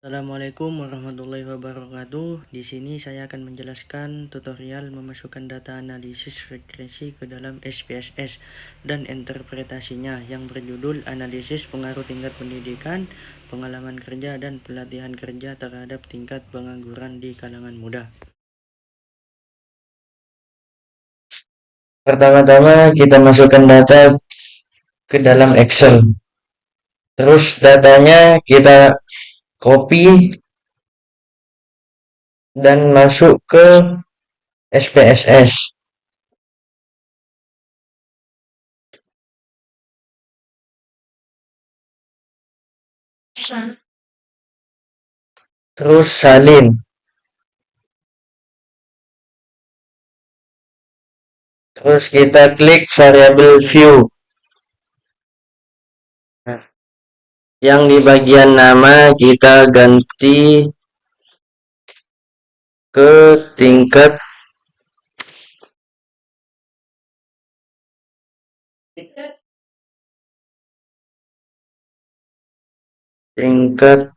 Assalamualaikum warahmatullahi wabarakatuh. Di sini saya akan menjelaskan tutorial memasukkan data analisis regresi ke dalam SPSS dan interpretasinya yang berjudul Analisis Pengaruh Tingkat Pendidikan, Pengalaman Kerja, dan Pelatihan Kerja terhadap Tingkat Pengangguran di Kalangan Muda. Pertama-tama kita masukkan data ke dalam Excel. Terus datanya kita copy dan masuk ke SPSS. Terus salin. Terus kita klik variable view. Nah, yang di bagian nama kita ganti ke tingkat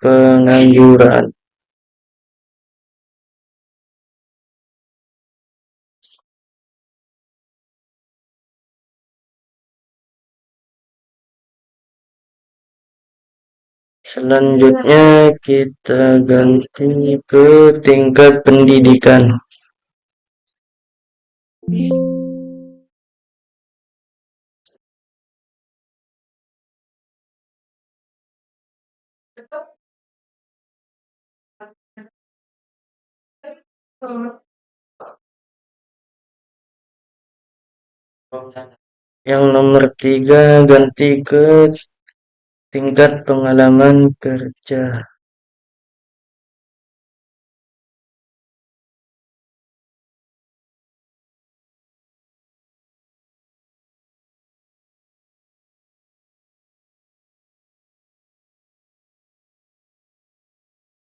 pengangguran. Selanjutnya kita ganti ke tingkat pendidikan. Yang nomor 3 ganti ke tingkat pengalaman kerja.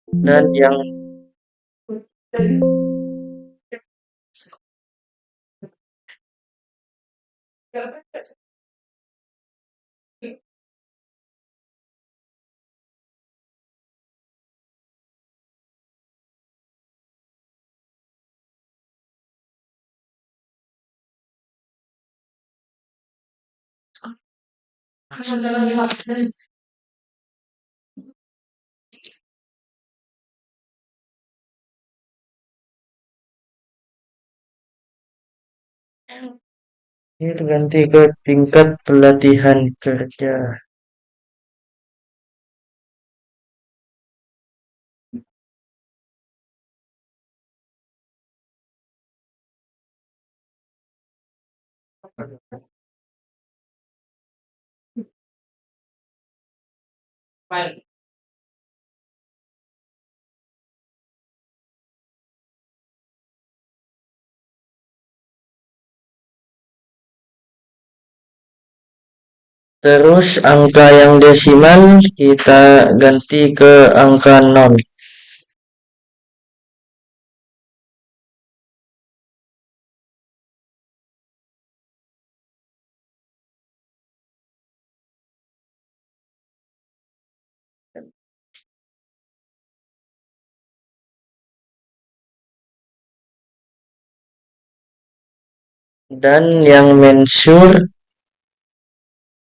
Dan yang ganti ke tingkat pelatihan kerja. Terus angka yang desimal kita ganti ke angka 0. Dan yang mensure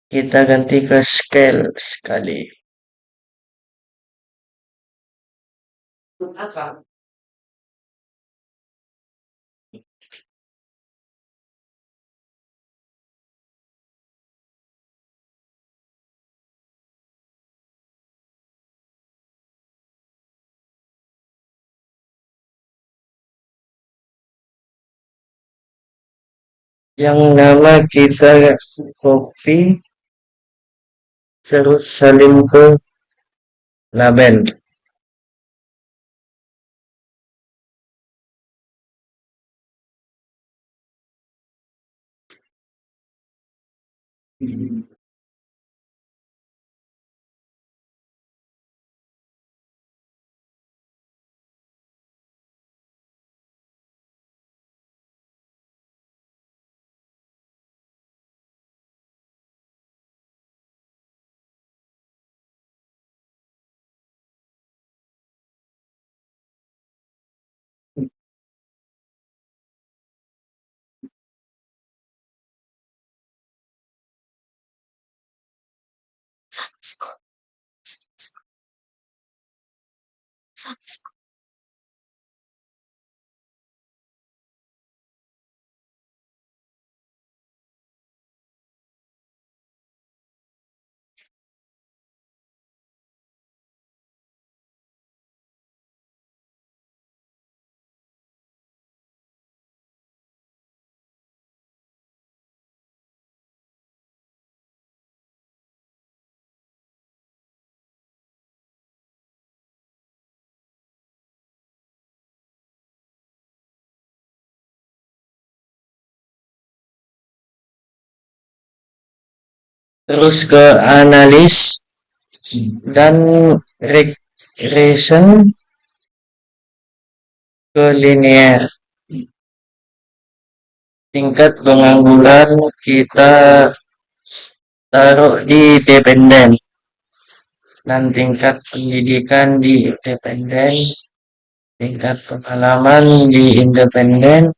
kita ganti ke scale sekali. Yang nama kita copy terus salin ke label. Terus ke analis dan regression, ke linear. Tingkat pengangguran kita taruh di dependen dan tingkat pendidikan di dependen, tingkat pengalaman di independen,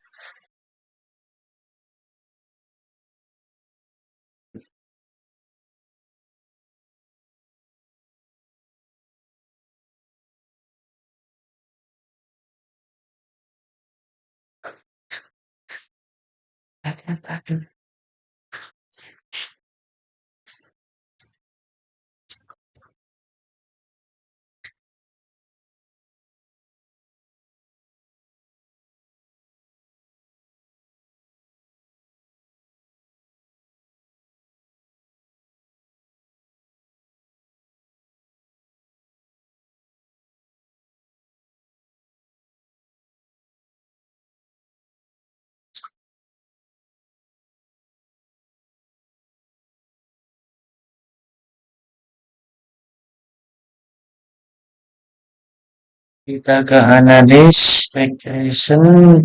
kita ke analis, regression,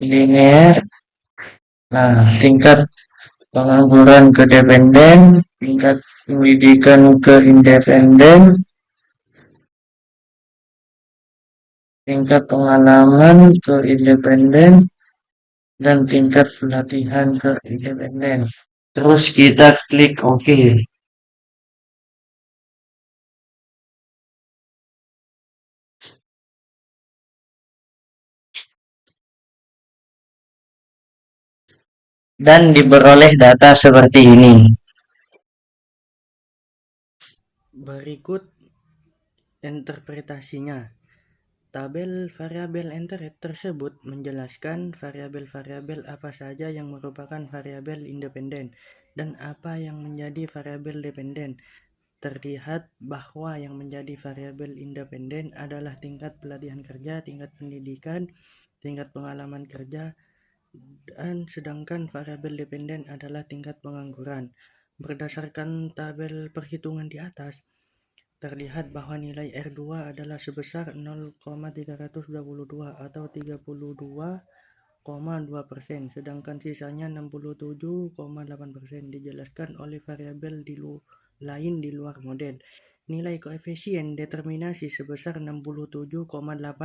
linear. Nah, tingkat pengangguran ke dependen, tingkat pendidikan ke independen, tingkat pengalaman ke independen, dan tingkat pelatihan ke independen. Terus kita klik OK. Dan diperoleh data seperti ini. Berikut interpretasinya. Tabel variabel enteret tersebut menjelaskan variabel-variabel apa saja yang merupakan variabel independen dan apa yang menjadi variabel dependen. Terlihat bahwa yang menjadi variabel independen adalah tingkat pelatihan kerja, tingkat pendidikan, tingkat pengalaman kerja, dan sedangkan variabel dependen adalah tingkat pengangguran. Berdasarkan tabel perhitungan di atas, terlihat bahwa nilai R2 adalah sebesar 0,322 atau 32,2%, sedangkan sisanya 67,8% dijelaskan oleh variabel lain di luar model. Nilai koefisien determinasi sebesar 67,8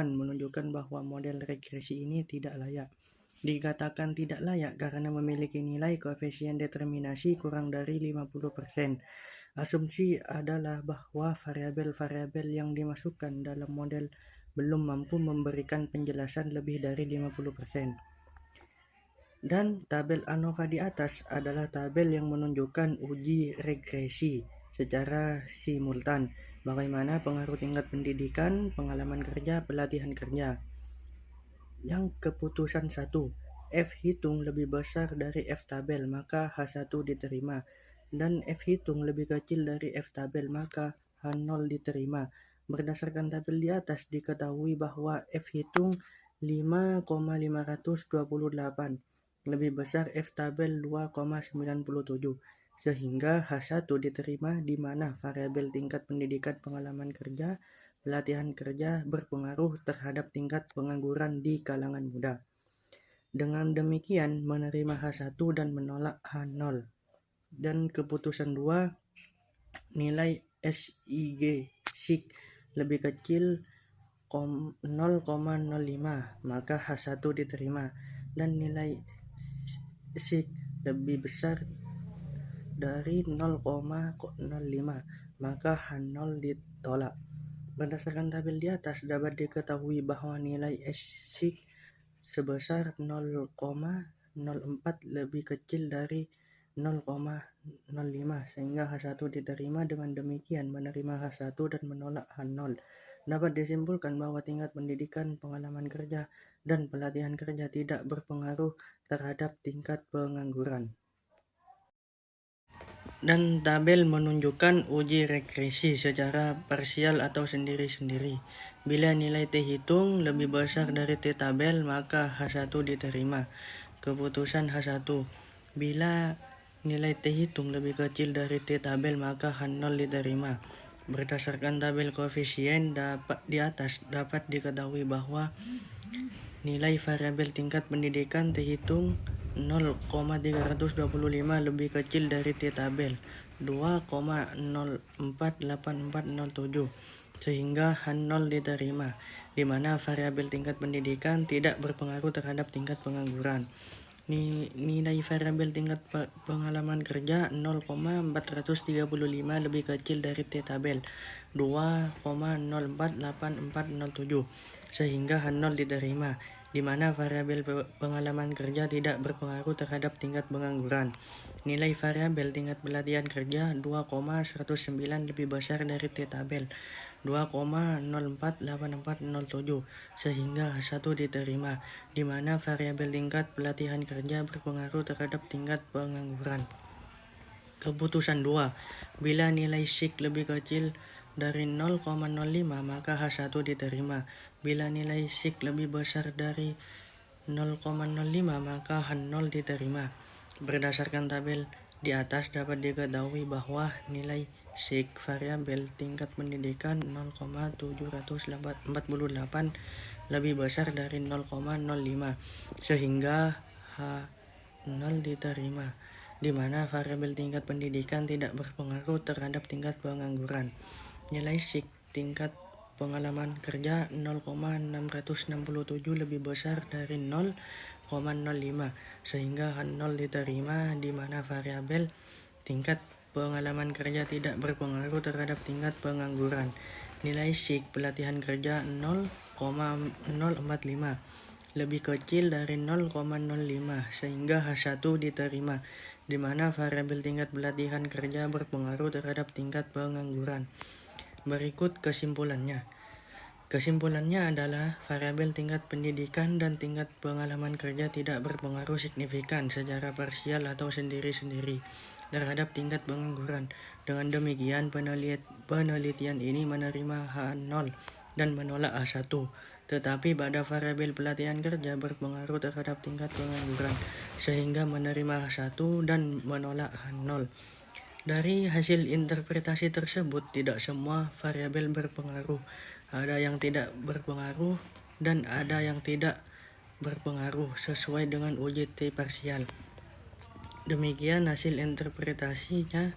menunjukkan bahwa model regresi ini tidak layak. Dikatakan tidak layak karena memiliki nilai koefisien determinasi kurang dari 50%. Asumsi adalah bahwa variabel-variabel yang dimasukkan dalam model belum mampu memberikan penjelasan lebih dari 50%. Dan tabel ANOVA di atas adalah tabel yang menunjukkan uji regresi secara simultan, bagaimana pengaruh tingkat pendidikan, pengalaman kerja, pelatihan kerja. Yang keputusan 1, F hitung lebih besar dari F tabel, maka H1 diterima. Dan F hitung lebih kecil dari F tabel, maka H0 diterima. Berdasarkan tabel di atas diketahui bahwa F hitung 5,528 lebih besar F tabel 2,97, sehingga H1 diterima di mana variabel tingkat pendidikan pengalaman kerja, pelatihan kerja berpengaruh terhadap tingkat pengangguran di kalangan muda. Dengan demikian menerima H1 dan menolak H0. Dan keputusan 2, nilai SIG lebih kecil 0,05 maka H1 diterima, dan nilai SIG lebih besar dari 0,05, maka H0 ditolak. Berdasarkan tabel di atas dapat diketahui bahwa nilai SIG sebesar 0,04 lebih kecil dari 0,05 sehingga H1 diterima. Dengan demikian menerima H1 dan menolak H0. Dapat disimpulkan bahwa tingkat pendidikan, pengalaman kerja, dan pelatihan kerja tidak berpengaruh terhadap tingkat pengangguran. Dan tabel menunjukkan uji regresi secara parsial atau sendiri-sendiri. Bila nilai T hitung lebih besar dari T tabel, maka H1 diterima. Keputusan H1. Bila nilai T hitung lebih kecil dari T tabel, maka H0 diterima. Berdasarkan tabel koefisien di atas dapat diketahui bahwa nilai variabel tingkat pendidikan T hitung 0,325 lebih kecil dari T tabel 2,048407 sehingga H0 diterima, di mana variabel tingkat pendidikan tidak berpengaruh terhadap tingkat pengangguran. Nilai variabel tingkat pengalaman kerja 0,435 lebih kecil dari T tabel 2,048407 sehingga H0 diterima, di mana variabel pengalaman kerja tidak berpengaruh terhadap tingkat pengangguran. Nilai variabel tingkat pelatihan kerja 2,109 lebih besar dari T tabel 2,048407 sehingga H1 diterima, di mana variabel tingkat pelatihan kerja berpengaruh terhadap tingkat pengangguran. Keputusan 2. Bila nilai SIG lebih kecil dari 0,05 maka H1 diterima. Bila nilai SIG lebih besar dari 0,05 maka H0 diterima. Berdasarkan tabel di atas dapat diketahui bahwa nilai SIG variabel tingkat pendidikan 0,748 lebih besar dari 0,05 sehingga H0 diterima, di mana variabel tingkat pendidikan tidak berpengaruh terhadap tingkat pengangguran. Nilai SIG tingkat pengalaman kerja 0,667 lebih besar dari 0,05 sehingga H0 diterima, di mana variabel tingkat pengalaman kerja tidak berpengaruh terhadap tingkat pengangguran. Nilai SIG pelatihan kerja 0,045 lebih kecil dari 0,05 sehingga H1 diterima, di mana variabel tingkat pelatihan kerja berpengaruh terhadap tingkat pengangguran. Berikut kesimpulannya. Kesimpulannya adalah variabel tingkat pendidikan dan tingkat pengalaman kerja tidak berpengaruh signifikan secara parsial atau sendiri-sendiri terhadap tingkat pengangguran. Dengan demikian, penelitian ini menerima H0 dan menolak H1, tetapi pada variabel pelatihan kerja berpengaruh terhadap tingkat pengangguran, sehingga menerima H1 dan menolak H0. Dari hasil interpretasi tersebut, tidak semua variabel berpengaruh. Ada yang tidak berpengaruh dan ada yang tidak berpengaruh sesuai dengan uji T parsial. Demikian hasil interpretasinya.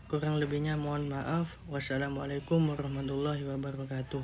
Kurang lebihnya mohon maaf. Wassalamualaikum warahmatullahi wabarakatuh.